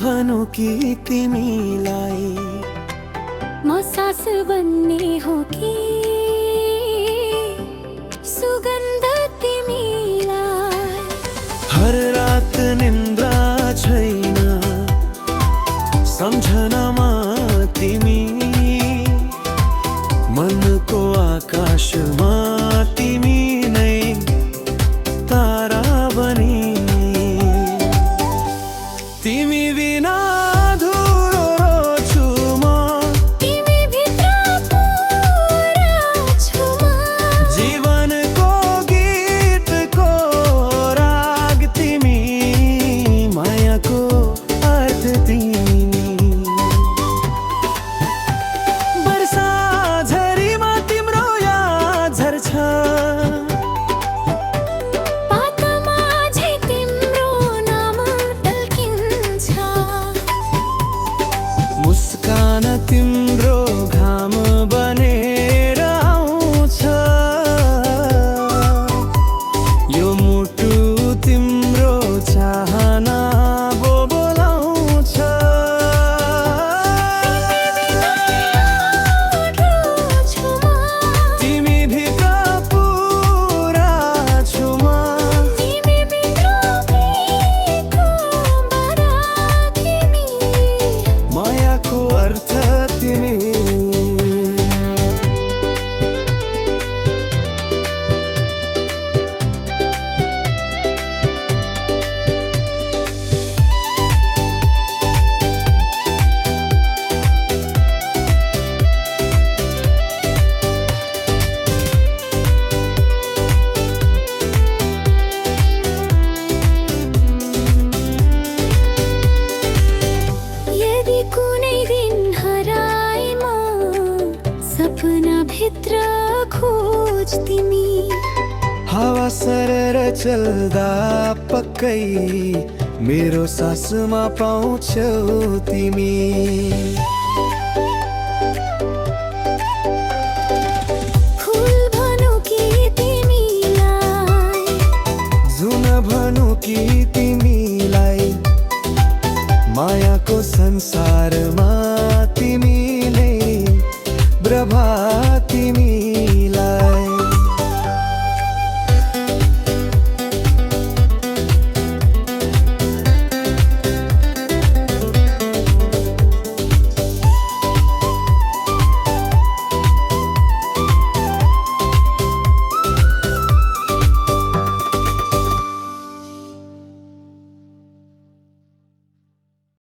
भनु कि तिमीलाई म सास बन्ने हो कि सुगन्ध तिमीलाई। हर रात निन्द्रा छैन सम्झनामा तिमी, मनको आकाशमा तिमी नै तारा बनी। तिमी बिना अधुरो छु म, तिमी भित्र पुरा छु म। जीवनको गीतको राग तिमी, मायाको अर्थ तिमी। वर्षा झरीमा तिम्रो याद झर्छ, पातामा झै तिम्रो नाम टल्किन्छ। मुस्कान तिम्रो घाम बनेर आउँछ, यो मुटु तिम्रो चाहना बोलाउँछ। तिमी भित्र पुरा छु म, मायाको अर्थ तिमी। यदि कुनै दिन हराए म सपना भित्र खोज तिमी। हावा सरर चल्दा पक्कै मेरो सासमा पाउँछौ तिमी। फुल भनौ कि तिमीलाई, जुन भनु कि तिमीलाई, मायाको संसारमा तिमी नै प्रभात